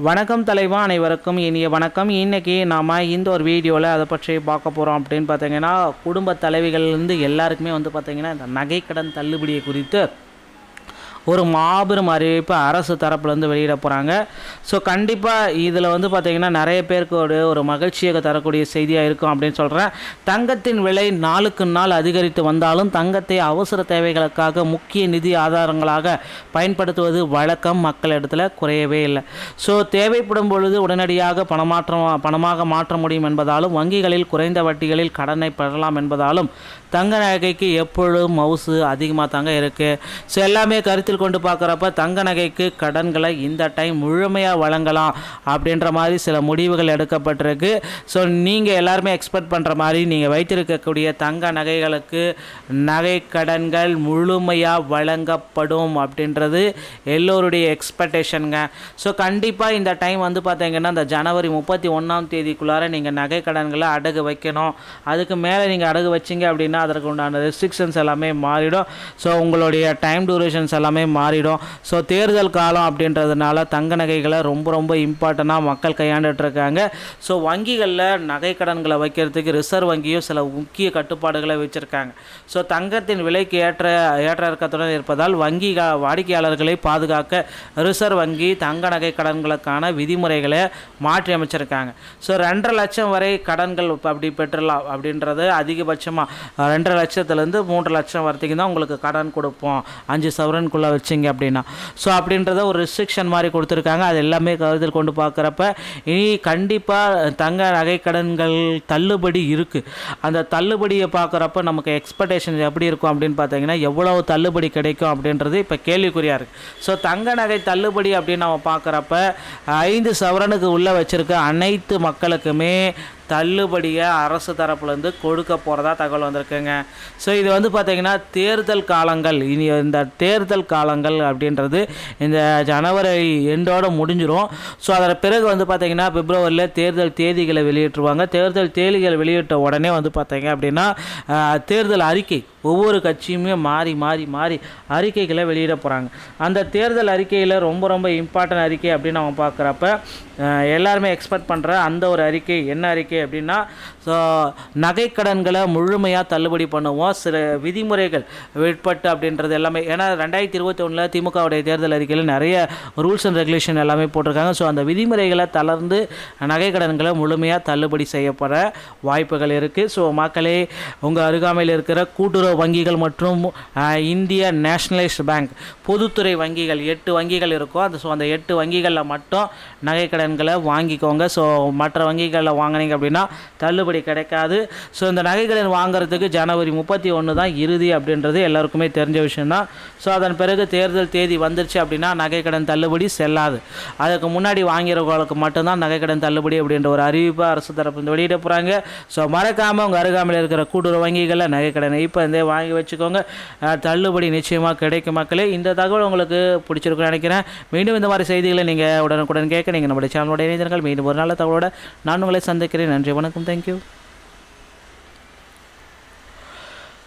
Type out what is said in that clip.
வணக்கம் தலைவா, அனைவருக்கும் இனிய வணக்கம். இன்றைக்கி நாம் இந்த ஒரு வீடியோவில் அதை பற்றி பார்க்க போகிறோம். அப்படின்னு பார்த்தீங்கன்னா, குடும்ப தலைவிகள்லேருந்து எல்லாருக்குமே பார்த்திங்கன்னா இந்த நகைக்கடன் தள்ளுபடியை குறித்து ஒரு மாபெரும் அறிவிப்பு அரசு தரப்புலேருந்து வெளியிட போகிறாங்க. ஸோ கண்டிப்பாக இதில் பார்த்திங்கன்னா நிறைய பேருக்கு ஒரு மகிழ்ச்சியாக தரக்கூடிய செய்தியாக இருக்கும் அப்படின்னு சொல்கிறேன். தங்கத்தின் விலை நாளுக்கு நாள் அதிகரித்து வந்தாலும் தங்கத்தை அவசர தேவைகளுக்காக முக்கிய நிதி ஆதாரங்களாக பயன்படுத்துவது வழக்கம் மக்களிடத்தில் குறையவே இல்லை. ஸோ தேவைப்படும் பொழுது உடனடியாக பணமாக மாற்ற முடியும் என்பதாலும் வங்கிகளில் குறைந்த வட்டிகளில் கடனை பெறலாம் என்பதாலும் தங்க நகைக்கு எப்பொழுதும் மவுசு அதிகமாக தாங்க இருக்குது. ஸோ எல்லாமே கருத்தில் கொண்டு பார்க்குறப்ப தங்க நகைக்கு கடன்களை இந்த டைம் முழுமையாக வழங்கலாம் அப்படின்ற மாதிரி சில முடிவுகள் எடுக்கப்பட்டிருக்கு. ஸோ நீங்கள் எல்லாருமே எக்ஸ்பெக்ட் பண்ணுற மாதிரி நீங்கள் வைத்திருக்கக்கூடிய தங்க நகைகளுக்கு நகை கடன்கள் முழுமையாக வழங்கப்படும் அப்படின்றது எல்லோருடைய எக்ஸ்பெக்டேஷனுங்க. ஸோ கண்டிப்பாக இந்த டைம் பார்த்தீங்கன்னா இந்த ஜனவரி 31 நீங்கள் நகை கடன்களை அடகு வைக்கணும். அதுக்கு மேலே நீங்கள் அடகு வச்சிங்க அப்படின்னா அதற்கு உண்டான ரெஸ்ட்ரிக்ஷன்ஸ் எல்லாமே மாறிடும். ஸோ உங்களுடைய டைம் டூரேஷன்ஸ் எல்லாமே மாறிடும். ஸோ தேர்தல் காலம் அப்படின்றதுனால தங்க நகைகளை ரொம்ப இம்பார்ட்டண்ட்டாக மக்கள் கையாண்டுட்ருக்காங்க. ஸோ வங்கிகளில் நகை கடன்களை வைக்கிறதுக்கு ரிசர்வ் வங்கியும் சில முக்கிய கட்டுப்பாடுகளை வச்சுருக்காங்க. ஸோ தங்கத்தின் விலைக்கு ஏற்ற இறக்கத்துடன் இருப்பதால் வாடிக்கையாளர்களை பாதுகாக்க ரிசர்வ் வங்கி தங்க நகை கடன்களுக்கான விதிமுறைகளை மாற்றி அமைச்சிருக்காங்க. ஸோ 2.5 லட்சம் வரை கடன்கள் அப்படி பெற்றலாம் அப்படின்றது அதிகபட்சமாக 2.5 லட்சத்துலேருந்து 3 லட்சம் வரைக்கும் தான் உங்களுக்கு கடன் கொடுப்போம் 5 சவரனுக்குள்ளே வச்சிங்க அப்படின்னா. ஸோ அப்படின்றத ஒரு ரெஸ்ட்ரிக்ஷன் மாதிரி கொடுத்துருக்காங்க. அது எல்லாமே கருத்தில் கொண்டு பார்க்குறப்ப இனி கண்டிப்பாக தங்க நகை கடன்கள் தள்ளுபடி இருக்குது. அந்த தள்ளுபடியை பார்க்குறப்ப நமக்கு எக்ஸ்பெக்டேஷன் எப்படி இருக்கும் அப்படின்னு பார்த்தீங்கன்னா எவ்வளவு தள்ளுபடி கிடைக்கும் அப்படின்றது இப்போ கேள்விக்குறியாக இருக்குது. ஸோ தங்க நகை தள்ளுபடி அப்படின்னு நம்ம பார்க்குறப்ப 5 சவரனுக்கு உள்ளே வச்சுருக்க அனைத்து மக்களுக்குமே தள்ளுபடியை அரசு தரப்புலேருந்து கொடுக்க போகிறதா தகவல் வந்திருக்குங்க. ஸோ இது பார்த்திங்கன்னா தேர்தல் காலங்கள், இனி இந்த தேர்தல் காலங்கள் அப்படின்றது இந்த ஜனவரி எண்டோடு முடிஞ்சிடும். ஸோ அதன் பிறகு பார்த்திங்கன்னா பிப்ரவரியில் தேர்தல் தேதிகளை வெளியிட்டுருவாங்க. தேர்தல் தேதிகள் வெளியிட்ட உடனே பார்த்திங்க அப்படின்னா தேர்தல் அறிக்கை ஒவ்வொரு கட்சியுமே மாறி அறிக்கைகளை வெளியிட போகிறாங்க. அந்த தேர்தல் அறிக்கையில் ரொம்ப இம்பார்ட்டன்ட் அறிக்கை அப்படின்னு நம்ம பார்க்குறப்ப எல்லாருமே எக்ஸ்பெக்ட் பண்ணுற அந்த ஒரு அறிக்கை என்ன அறிக்கை அப்படின்னா, ஸோ நகைக்கடன்களை முழுமையாக தள்ளுபடி பண்ணுவோம், சில விதிமுறைகள் விட்பட்டு அப்படின்றது எல்லாமே. ஏன்னா 2021 திமுகவுடைய தேர்தல் அறிக்கையில் நிறைய ரூல்ஸ் அண்ட் ரெகுலேஷன் எல்லாமே போட்டிருக்காங்க. ஸோ அந்த விதிமுறைகளை தளர்ந்து நகைக்கடன்களை முழுமையாக தள்ளுபடி செய்யப்பட வாய்ப்புகள் இருக்குது. ஸோ மக்களே, உங்கள் அருகாமையில் இருக்கிற கூட்டுறவு வங்கிகள் மற்றும் இந்திய நேஷனலைஸ்ட் பேங்க் பொதுத்துறை வங்கிகள் 8 வங்கிகள் இருக்கும். அந்த 8 வங்கிகளில் மட்டும் நகைக்கடன்களை வாங்கிக்கோங்க. ஸோ மற்ற வங்கிகளில் வாங்கினீங்க அப்படின்னா தள்ளுபடி கிடைக்காது. ஸோ இந்த நகைக்கடன் வாங்குறதுக்கு ஜனவரி 31 தான் இறுதி அப்படின்றது எல்லாருக்குமே தெரிஞ்ச விஷயம்தான். ஸோ அதன் பிறகு தேர்தல் தேதி வந்துருச்சு அப்படின்னா நகைக்கடன் தள்ளுபடி செல்லாது. அதுக்கு முன்னாடி வாங்கிறவங்களுக்கு மட்டும்தான் நகைக்கடன் தள்ளுபடி அப்படின்ற ஒரு அறிவிப்பு அரசு தரப்பு வெளியிட போகிறாங்க. ஸோ மறக்காமல் உங்கள் அருகாமையில் இருக்கிற கூட்டுறவு வங்கிகளில் நகைக்கடனை இப்போ வாங்கி வச்சுக்கோங்க. தள்ளுபடி நிச்சயமாக கிடைக்கும். மக்களே, இந்த தகவல் உங்களுக்கு பிடிச்சிருக்குன்னு நினைக்கிறேன். மீண்டும் இந்த மாதிரி செய்திகளை நீங்கள் உடனுக்குடன் கேட்க நீங்கள் நம்முடைய சேனலோட இணைந்திருங்கள். மீண்டும் ஒரு நல்ல தகவலோட நான் உங்களை சந்திக்கிறேன். நன்றி, வணக்கம், தேங்க்யூ.